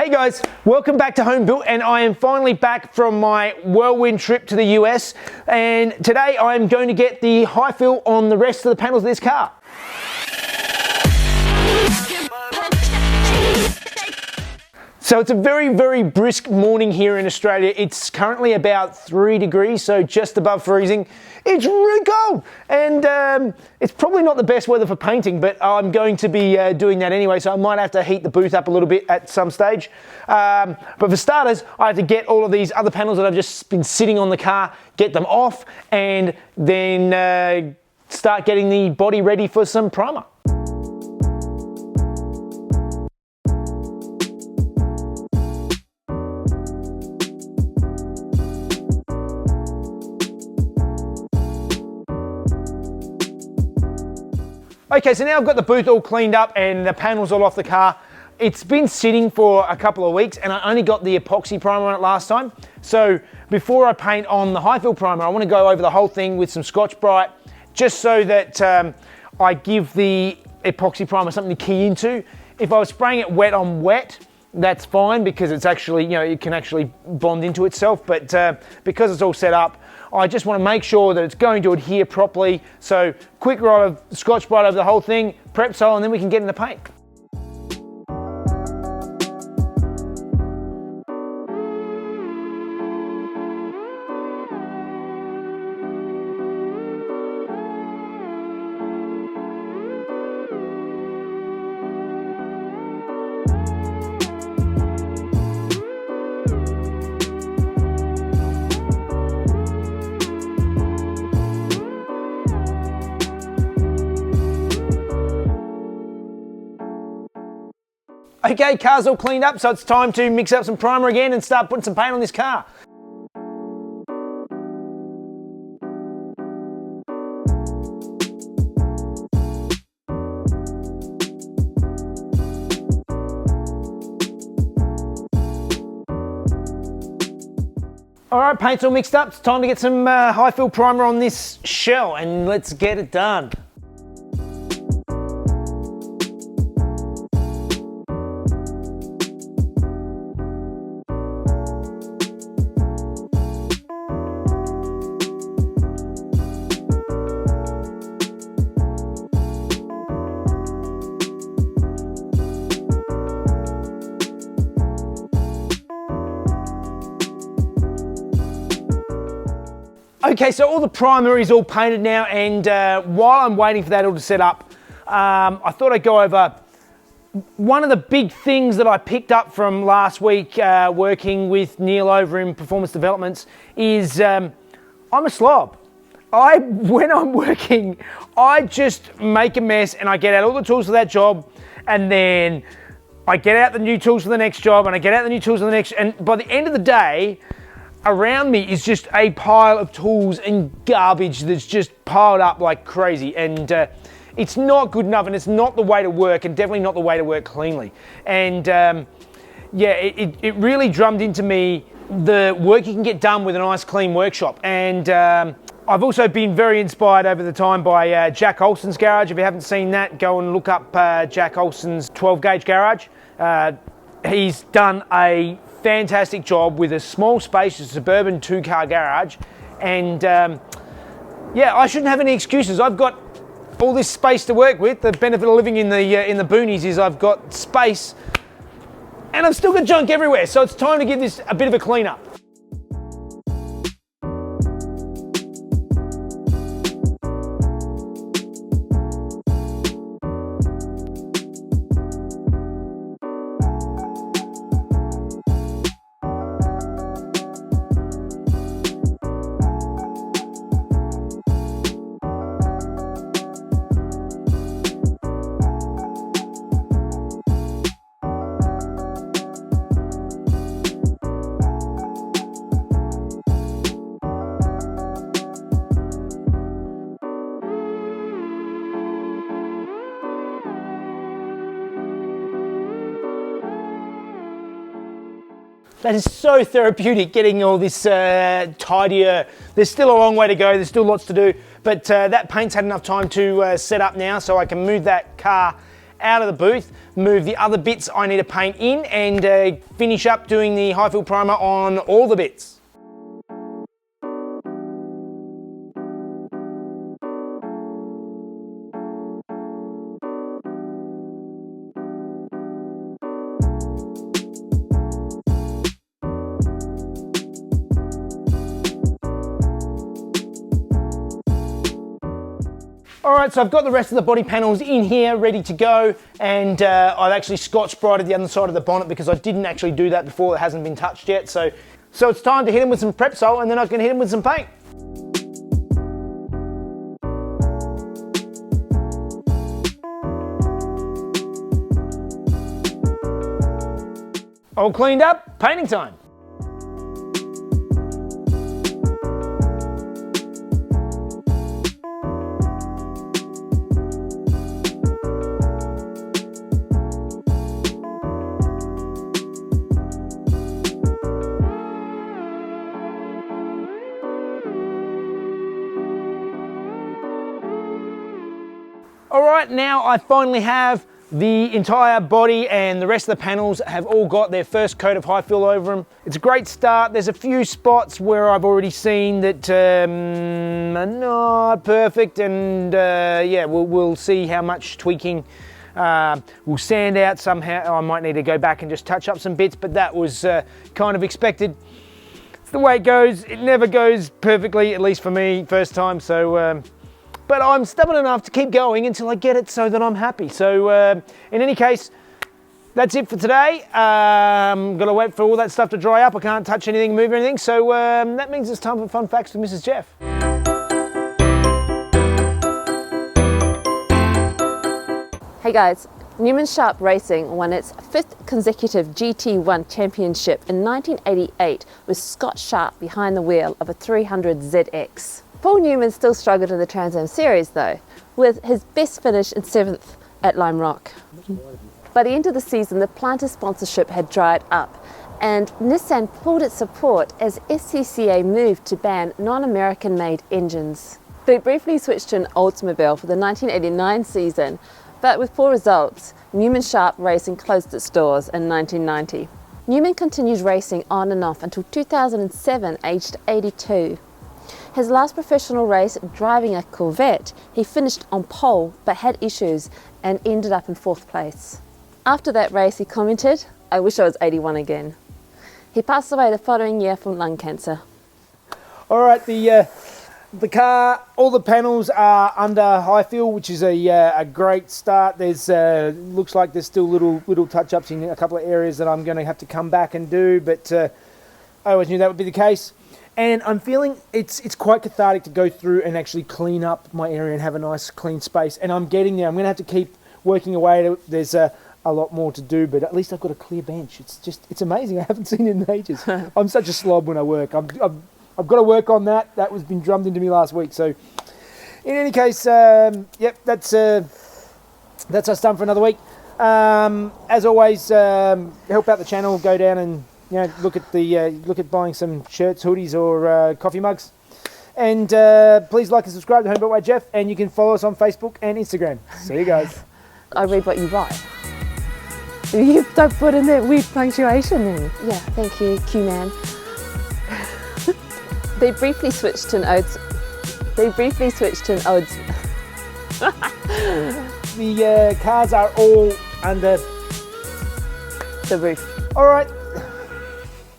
Hey guys, welcome back to Home Built, and I am finally back from my whirlwind trip to the US, and today I am going to get the high fill on the rest of the panels of this car. So it's a very, very brisk morning here in Australia. It's currently about 3 degrees, so just above freezing. It's really cold, and it's probably not the best weather for painting, but I'm going to be doing that anyway, so I might have to heat the booth up a little bit at some stage. But for starters, I have to get all of these other panels that I've just been sitting on the car, get them off, and then start getting the body ready for some primer. Okay, so now I've got the booth all cleaned up and the panels all off the car. It's been sitting for a couple of weeks and I only got the epoxy primer on it last time. So before I paint on the high fill primer, I want to go over the whole thing with some Scotch-Brite, just so that I give the epoxy primer something to key into. If I was spraying it wet on wet, that's fine because it's actually, it can actually bond into itself, but because it's all set up, I just want to make sure that it's going to adhere properly. So quick ride of Scotch-Brite over the whole thing, prep sole, and then we can get in the paint. Okay, car's all cleaned up, so it's time to mix up some primer again and start putting some paint on this car. All right, paint's all mixed up. It's time to get some high fill primer on this shell, and let's get it done. Okay, so all the primer is all painted now, and while I'm waiting for that all to set up, I thought I'd go over one of the big things that I picked up from last week working with Neil over in Performance Developments is I'm a slob. When I'm working, I just make a mess and I get out all the tools for that job, and then I get out the new tools for the next job, and I get out the new tools for the next, and by the end of the day, around me is just a pile of tools and garbage that's just piled up like crazy, and it's not good enough, and it's not the way to work, and definitely not the way to work cleanly. And yeah, it really drummed into me the work you can get done with a nice clean workshop. And I've also been very inspired over the time by Jack Olsen's garage. If you haven't seen that, go and look up Jack Olsen's 12 gauge garage. He's done a fantastic job with a small space, a suburban 2-car garage, and yeah, I shouldn't have any excuses. I've got all this space to work with. The benefit of living in the boonies is I've got space, and I've still got junk everywhere. So it's time to give this a bit of a clean up. That is so therapeutic, getting all this tidier. There's still a long way to go, there's still lots to do, but that paint's had enough time to set up now, so I can move that car out of the booth, move the other bits I need to paint in, and finish up doing the Highfield primer on all the bits. All right, so I've got the rest of the body panels in here ready to go, and I've actually Scotch-Brighted the underside of the bonnet because I didn't actually do that before. It hasn't been touched yet, so it's time to hit them with some Prep-Sol, and then I can hit them with some paint. All cleaned up, painting time. All right, now I finally have the entire body and the rest of the panels have all got their first coat of Highfield over them. It's a great start. There's a few spots where I've already seen that are not perfect, and yeah, we'll see how much tweaking we'll sand out somehow. I might need to go back and just touch up some bits, but that was kind of expected. It's the way it goes. It never goes perfectly, at least for me, first time, so but I'm stubborn enough to keep going until I get it so that I'm happy. So in any case, that's it for today. Gotta wait for all that stuff to dry up. I can't touch anything, move anything. So that means it's time for Fun Facts with Mrs. Jeff. Hey guys, Newman Sharp Racing won its 5th consecutive GT1 championship in 1988 with Scott Sharp behind the wheel of a 300 ZX. Paul Newman still struggled in the Trans Am Series though, with his best finish in 7th at Lime Rock. By the end of the season, the Planter sponsorship had dried up, and Nissan pulled its support as SCCA moved to ban non-American made engines. They briefly switched to an Oldsmobile for the 1989 season, but with poor results, Newman Sharp Racing closed its doors in 1990. Newman continued racing on and off until 2007, aged 82. His last professional race, driving a Corvette, he finished on pole but had issues and ended up in 4th place. After that race, he commented, "I wish I was 81 again." He passed away the following year from lung cancer. All right, the car, all the panels are under Highfield, which is a great start. There's looks like there's still little touch-ups in a couple of areas that I'm going to have to come back and do, but I always knew that would be the case. And I'm feeling it's quite cathartic to go through and actually clean up my area and have a nice clean space. And I'm getting there. I'm going to have to keep working away. There's a lot more to do, but at least I've got a clear bench. It's amazing. I haven't seen it in ages. I'm such a slob when I work. I've got to work on that. That was been drummed into me last week. So in any case, yep, that's us done for another week. As always, help out the channel. Go down and look at buying some shirts, hoodies, or coffee mugs. And please like and subscribe to Homebot by Jeff, and you can follow us on Facebook and Instagram. See you guys. I read what you write. You don't put in that weird punctuation in. Yeah, thank you, Q-Man. They briefly switched to an odes. The cars are all under The roof. All right.